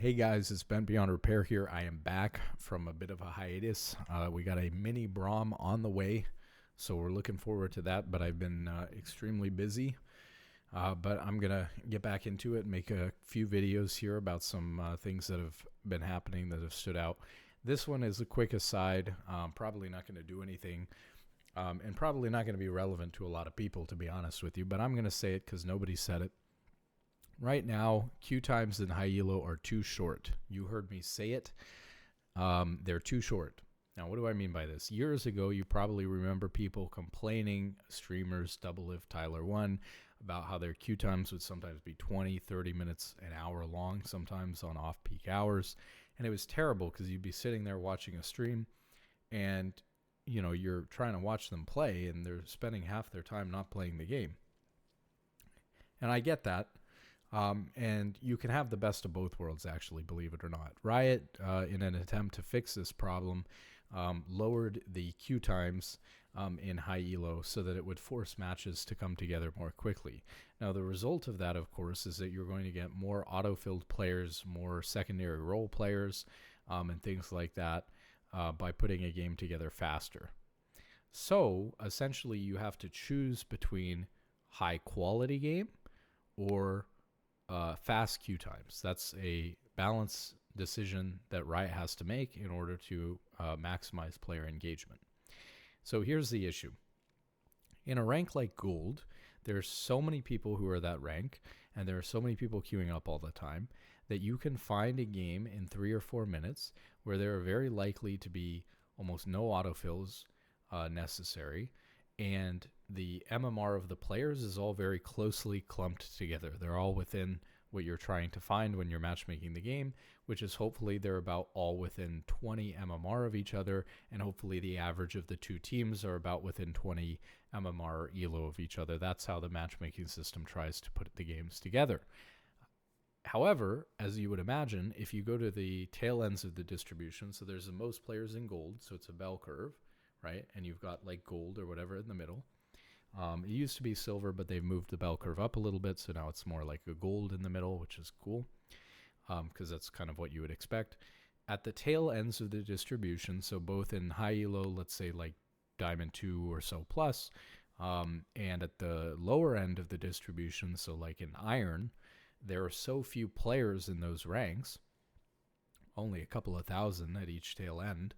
Hey guys, it's Ben Beyond Repair here. I am back from a bit of a hiatus. We got a mini Brom on the way, so we're looking forward to that. But I've been extremely busy. But I'm gonna get back into it and make a few videos here about some things that have been happening that have stood out. This one is a quick aside. Probably not going to do anything, and probably not going to be relevant to a lot of people, to be honest with you. But I'm going to say it because nobody said it. Right now, queue times in high elo are too short. You heard me say it. They're too short. Now, what do I mean by this? Years ago, you probably remember people complaining, streamers, Doublelift, Tyler One, about how their queue times would sometimes be 20, 30 minutes, an hour long, sometimes on off-peak hours. And it was terrible because you'd be sitting there watching a stream and, you're trying to watch them play and they're spending half their time not playing the game. And I get that. And you can have the best of both worlds, actually, believe it or not. Riot, in an attempt to fix this problem, lowered the queue times in high elo so that it would force matches to come together more quickly. Now, the result of that, of course, is that you're going to get more auto-filled players, more secondary role players, and things like that by putting a game together faster. So, essentially, you have to choose between high-quality game or fast queue times. That's a balance decision that Riot has to make in order to maximize player engagement. So here's the issue. In a rank like Gold, there's so many people who are that rank, and there are so many people queuing up all the time, that you can find a game in 3 or 4 minutes where there are very likely to be almost no autofills necessary, and the MMR of the players is all very closely clumped together. They're all within what you're trying to find when you're matchmaking the game, which is hopefully they're about all within 20 MMR of each other, and hopefully the average of the two teams are about within 20 MMR or ELO of each other. That's how the matchmaking system tries to put the games together. However, as you would imagine, if you go to the tail ends of the distribution, so there's the most players in Gold, so it's a bell curve, right? And you've got like Gold or whatever in the middle. It used to be Silver, but they've moved the bell curve up a little bit, so now it's more like a Gold in the middle, which is cool, because that's kind of what you would expect. At the tail ends of the distribution, so both in high elo, let's say like Diamond 2 or so plus, and at the lower end of the distribution, so like in Iron, there are so few players in those ranks, only a couple of thousand at each tail end,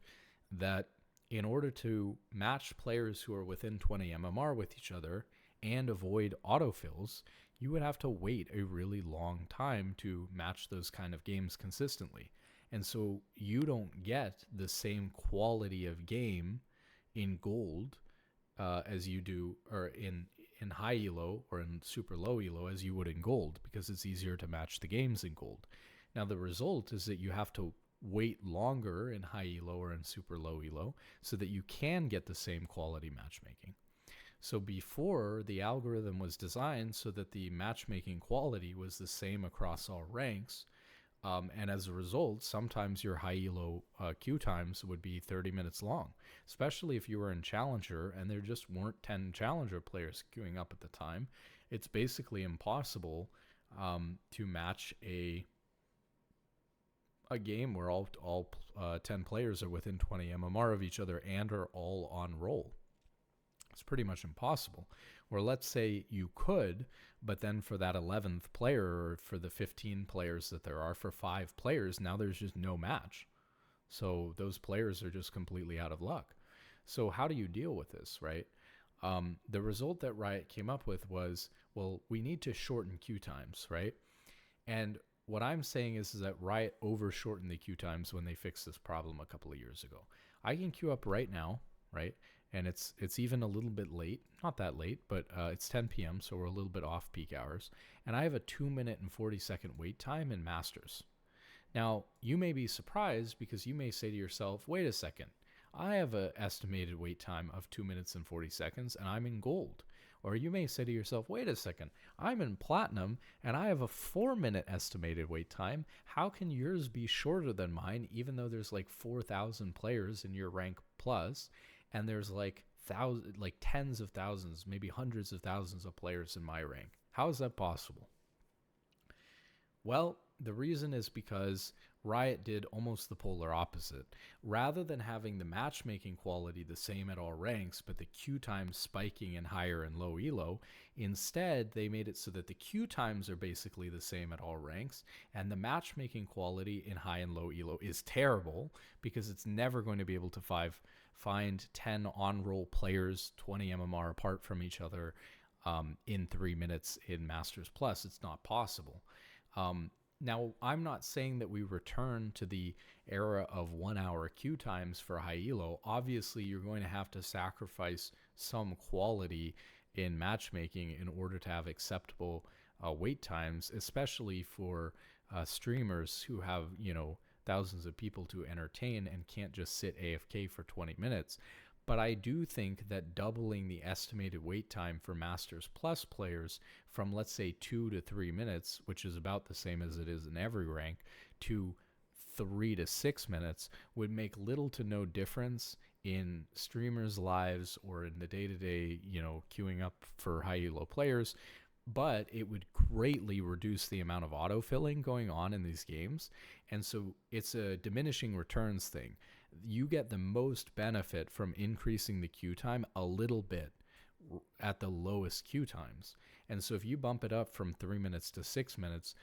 that in order to match players who are within 20 MMR with each other and avoid autofills, you would have to wait a really long time to match those kind of games consistently. And so you don't get the same quality of game in Gold as you do, or in high elo or in super low elo as you would in Gold, because it's easier to match the games in Gold. Now the result is that you have to wait longer in high elo or in super low elo so that you can get the same quality matchmaking. So before, the algorithm was designed so that the matchmaking quality was the same across all ranks, and as a result, sometimes your high elo queue times would be 30 minutes long, especially if you were in Challenger and there just weren't 10 Challenger players queuing up at the time. It's basically impossible to match a game where all 10 players are within 20 MMR of each other and are all on roll. It's pretty much impossible. Or let's say you could, but then for that 11th player or for the 15 players that there are for 5 players, now there's just no match. So those players are just completely out of luck. So how do you deal with this, right? The result that Riot came up with was, well, we need to shorten queue times, right? And what I'm saying is that Riot over-shortened the queue times when they fixed this problem a couple of years ago. I can queue up right now, right? And it's even a little bit late. Not that late, but it's 10 p.m., so we're a little bit off peak hours. And I have a 2-minute and 40-second wait time in Masters. Now, you may be surprised because you may say to yourself, wait a second, I have an estimated wait time of 2 minutes and 40 seconds, and I'm in Gold. Or you may say to yourself, wait a second, I'm in Platinum and I have a 4-minute estimated wait time. How can yours be shorter than mine, even though there's like 4,000 players in your rank plus, and there's like tens of thousands, maybe hundreds of thousands of players in my rank? How is that possible? Well, The reason is because Riot did almost the polar opposite. Rather than having the matchmaking quality the same at all ranks, but the queue times spiking in higher and low elo, instead they made it so that the queue times are basically the same at all ranks, and the matchmaking quality in high and low elo is terrible because it's never going to be able to find 10 on-roll players 20 MMR apart from each other in 3 minutes in Masters Plus. It's not possible. Now, I'm not saying that we return to the era of 1 hour queue times for high elo. Obviously, you're going to have to sacrifice some quality in matchmaking in order to have acceptable wait times, especially for streamers who have, thousands of people to entertain and can't just sit AFK for 20 minutes. But I do think that doubling the estimated wait time for Masters Plus players from, let's say, 2 to 3 minutes, which is about the same as it is in every rank, to 3 to 6 minutes would make little to no difference in streamers' lives or in the day-to-day, queuing up for high elo players. But it would greatly reduce the amount of autofilling going on in these games. And so it's a diminishing returns thing. You get the most benefit from increasing the queue time a little bit at the lowest queue times. And so if you bump it up from 3 minutes to 6 minutes,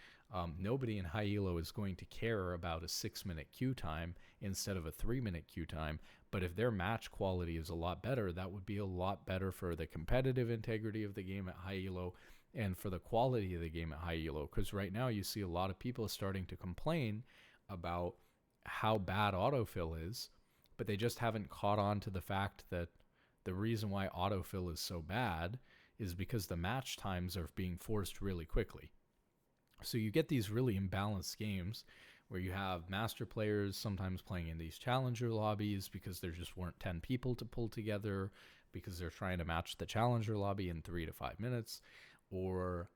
nobody in high elo is going to care about a 6-minute queue time instead of a 3-minute queue time. But if their match quality is a lot better, that would be a lot better for the competitive integrity of the game at high elo and for the quality of the game at high elo. Because right now you see a lot of people starting to complain about how bad autofill is, but they just haven't caught on to the fact that the reason why autofill is so bad is because the match times are being forced really quickly. So you get these really imbalanced games where you have master players sometimes playing in these challenger lobbies because there just weren't 10 people to pull together because they're trying to match the challenger lobby in 3 to 5 minutes, or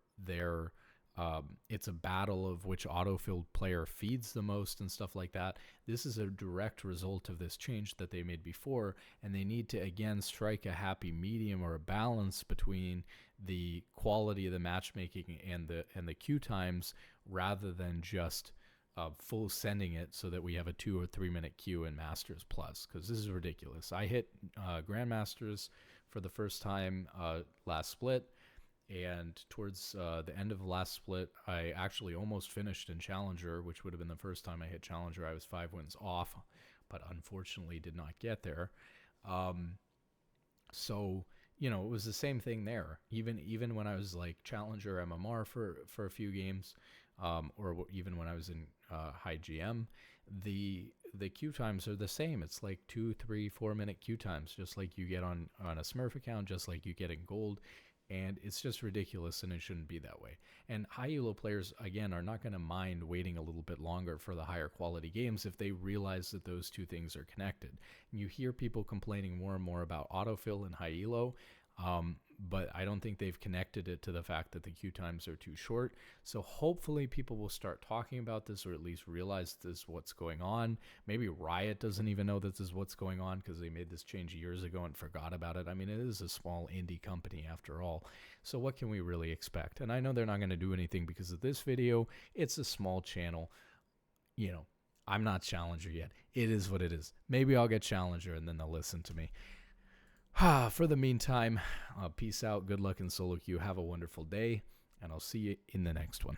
it's a battle of which autofilled player feeds the most and stuff like that. This is a direct result of this change that they made before, and they need to again strike a happy medium or a balance between the quality of the matchmaking and the queue times, rather than just full sending it so that we have a 2 or 3 minute queue in Masters Plus, because this is ridiculous. I hit Grandmasters for the first time last split. And towards the end of the last split, I actually almost finished in Challenger, which would have been the first time I hit Challenger. I was 5 wins off, but unfortunately did not get there. So, it was the same thing there. Even when I was like Challenger MMR for a few games, or even when I was in high GM, the queue times are the same. It's like 2, 3, 4 minute queue times, just like you get on a Smurf account, just like you get in gold. And it's just ridiculous, and it shouldn't be that way. And high elo players, again, are not going to mind waiting a little bit longer for the higher quality games if they realize that those two things are connected. And you hear people complaining more and more about autofill in high elo, but I don't think they've connected it to the fact that the queue times are too short. So hopefully people will start talking about this, or at least realize this is what's going on. Maybe Riot doesn't even know that this is what's going on because they made this change years ago and forgot about it. I mean, it is a small indie company after all. So what can we really expect? And I know they're not going to do anything because of this video. It's a small channel. I'm not Challenger yet. It is what it is. Maybe I'll get Challenger and then they'll listen to me. For the meantime, peace out, good luck in solo queue, have a wonderful day, and I'll see you in the next one.